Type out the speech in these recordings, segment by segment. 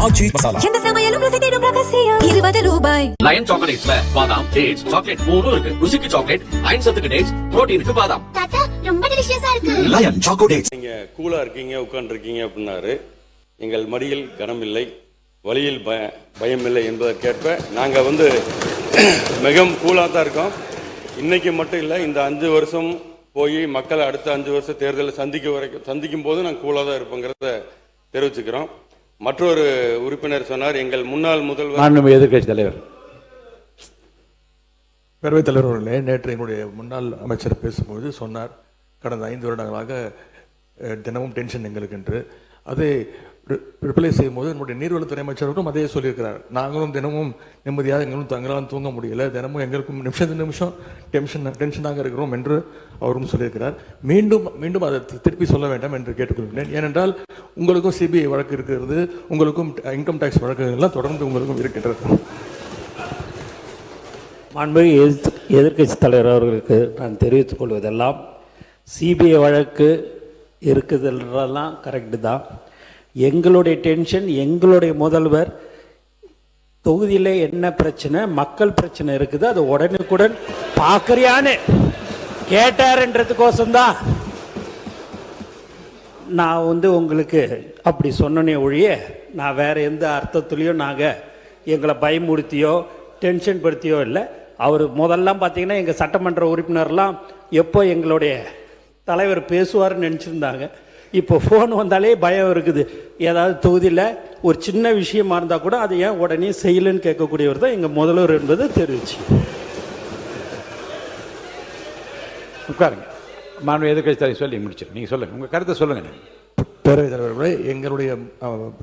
ஆச்சி மசாலா. எந்த சமையலும் ருசி தேடும் ரகசியம் 20 ரூபாய். லயன் சாக்லேட்ஸ்ல பாதாம், டேட்ஸ், சாக்லேட் மூணும் இருக்கு. ருசிக்கு சாக்லேட், அயன் சத்துக்கு டேட்ஸ், புரோட்டீனுக்கு பாதாம். தாத்தா ரொம்ப டெலிஷியஸா இருக்கு. Lion choco dates. நீங்க கூலா இருக்கீங்க, உட்கார்ந்து இருக்கீங்க அப்படின்னாரு. எங்கள் மடியில் கனமில்லை, வழியில் பயமில்லை என்பதற்கேற்ப நாங்கள் மிகவும் கூலாக தான் இருக்கோம். இன்னைக்கு மட்டும் இல்லை, இந்த 5 வருஷம் போய் மக்களை அடுத்த 5 வருஷம் தேர்தலை சந்திக்கும் போது நாங்கள் கூலாக தான் இருப்போங்கிறத தெரிவிச்சுக்கிறோம். மற்றொரு உறுப்பினர் சொன்னார், எங்கள் முன்னாள் முதல்வர் எதிர்கட்சி தலைவர் பேரவைத் தலைவர் அவர்களே, நேற்று என்னுடைய முன்னாள் அமைச்சர் பேசும்போது சொன்னார், கடந்த 5 வருடங்களாக தினமும் டென்ஷன் எங்களுக்கு என்று. அதை ரிப்ளை செய்யும் போது என்னுடைய நீர்வளத்துறை அமைச்சர்களும் அதே சொல்லியிருக்கிறார். நாங்களும் தினமும் நிம்மதியாக எங்களும் தங்களால் தூங்க முடியல, தினமும் எங்களுக்கும் நிமிஷம் டென்ஷனாக இருக்கிறோம் என்று அவரும் சொல்லியிருக்கிறார். மீண்டும் அதை திருப்பி சொல்ல வேண்டாம் என்று கேட்டுக்கொள்கிறேன். ஏனென்றால் உங்களுக்கும் சிபிஐ வழக்கு இருக்கிறது, உங்களுக்கும் இன்கம் டேக்ஸ் வழக்குகள்லாம் தொடர்ந்து உங்களுக்கும் இருக்கின்றது. மாண்புமிகு எதிர்கட்சி தலைவர் அவர்களுக்கு நான் தெரிவித்துக் கொள்வதெல்லாம், சிபிஐ வழக்கு இருக்குதுன்றதெல்லாம் கரெக்டு தான். எங்களுடைய டென்ஷன், எங்களுடைய முதல்வர் தொகுதியில் என்ன பிரச்சனை, மக்கள் பிரச்சனை இருக்குது, அது உடனுக்குடன் பார்க்குறியான்னு கேட்டாருன்றதுக்கோசம்தான் நான் உங்களுக்கு அப்படி சொன்னனே ஒழிய, நான் வேறு எந்த அர்த்தத்துலேயும் நாங்கள் எங்களை பயமுறுத்தியோ டென்ஷன் படுத்தியோ இல்லை. அவர் முதல்லாம் பார்த்தீங்கன்னா எங்கள் சட்டமன்ற உறுப்பினர்லாம் எப்போ எங்களுடைய தலைவர் பேசுவார்னு நினச்சிருந்தாங்க. இப்போ ஃபோன் வந்தாலே பயம் இருக்குது. ஏதாவது தொகுதியில் ஒரு சின்ன விஷயமா இருந்தால் கூட அதை ஏன் உடனே செய்யலன்னு கேட்கக்கூடியவர் தான் எங்கள் முதல்வர் என்பதை தெரிவிச்சு. உட்காருங்க. மாண்பு எதிர்கட்சி தலைவர் சொல்லி முடிச்சிடும். நீங்கள் சொல்லுங்கள், உங்கள் கருத்தை சொல்லுங்கள். பேரவைத் தலைவர்களே, எங்களுடைய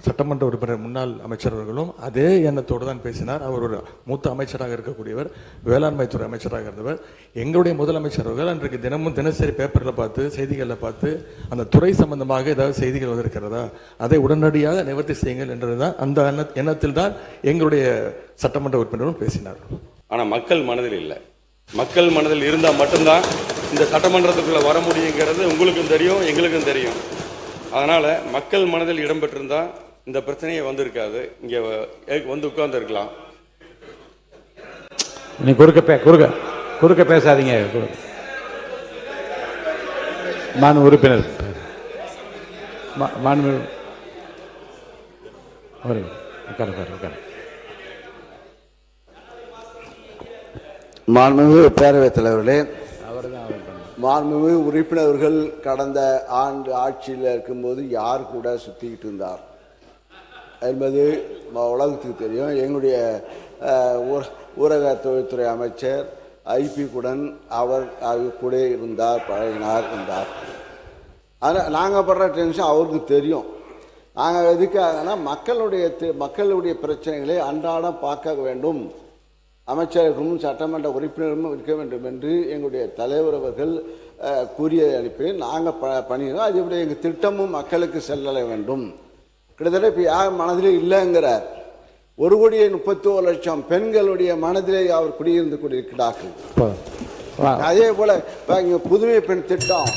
சட்டமன்ற உறுப்பினர் முன்னாள் அமைச்சர் அவர்களும் அதே எண்ணத்தோடு தான் பேசினார். அவர் ஒரு மூத்த அமைச்சராக இருக்கக்கூடியவர், வேளாண்மைத்துறை அமைச்சராக இருந்தவர். எங்களுடைய முதலமைச்சர் அவர்கள் அன்றைக்கு தினசரி பேப்பரில் பார்த்து, செய்திகளில் பார்த்து, அந்த துறை சம்பந்தமாக ஏதாவது செய்திகள் வந்திருக்கிறதா, அதை உடனடியாக நிவர்த்தி செய்யுங்கள் என்றதுதான், அந்த எண்ணத்தில் தான் எங்களுடைய சட்டமன்ற உறுப்பினரும் பேசினார். ஆனால் மக்கள் மனதில் இல்லை. மக்கள் மனதில் இருந்தால் மட்டும்தான் இந்த சட்டமன்றத்துக்குள்ளே வர முடியுங்கிறது உங்களுக்கும் தெரியும், எங்களுக்கும் தெரியும். அதனால் மக்கள் மனதில் இடம்பெற்றிருந்தால் இந்த பிரச்சனையே வந்திருக்காது, இங்கே உட்கார்ந்து இருக்கலாம். நீ குறுக்க பேசாதீங்க. மாண்பு உறுப்பினர் மாண்புமிகு பேரவைத் தலைவர்களே, மாண்புமிகு உறுப்பினர்கள் கடந்த ஆண்டு ஆட்சியில் இருக்கும்போது யார் கூட சுற்றிக்கிட்டு இருந்தார் என்பது உலகத்துக்கு தெரியும். எங்களுடைய ஊரக தொழில்துறை அமைச்சர் ஐபி குடன் அவர் கூட இருந்தார், பழகினார் இருந்தார். ஆனால் நாங்கள் படுற டென்ஷன் அவருக்கு தெரியும். நாங்கள் எதுக்காகனா மக்களுடைய பிரச்சனைகளை அன்றாடம் பார்க்க வேண்டும், அமைச்சர்களும் சட்டமன்ற உறுப்பினரும் இருக்க வேண்டும் என்று எங்களுடைய தலைவர் அவர்கள் கூறிய அனுப்பி நாங்கள் பண்ணிடுறோம். அது இப்படி எங்கள் திட்டமும் மக்களுக்கு செல்ல வேண்டும். கிட்டத்தட்ட இப்போ யார் மனதிலே இல்லைங்கிறார். 1,31,00,000 பெண்களுடைய மனதிலே அவர் குடியிருந்து கொண்டிருக்கிறார்கள். அதே போல இங்கே புதுமை பெண் திட்டம்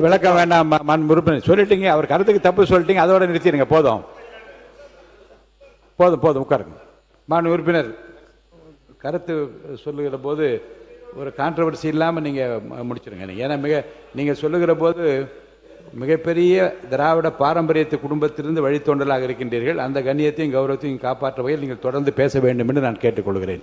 விளக்க வேண்டாம். உறுப்பினர் சொல்லிட்டீங்க, அவர் கருத்துக்கு தப்பு சொல்லிட்டீங்க, அதோட நிறுத்திடுங்க. போதும் உட்காருங்க. மாண்பு உறுப்பினர் கருத்து சொல்லுகிற போது ஒரு கான்ட்ரவர்சி இல்லாமல் நீங்கள் முடிச்சிடுங்க. ஏன்னா நீங்கள் சொல்லுகிற போது மிகப்பெரிய திராவிட பாரம்பரியத்து குடும்பத்திலிருந்து வழித்தோன்றலாக இருக்கின்றீர்கள். அந்த கண்ணியத்தையும் கௌரவத்தையும் காப்பாற்ற வகையில் நீங்கள் தொடர்ந்து பேச வேண்டும் என்று நான் கேட்டுக்கொள்கிறேன்.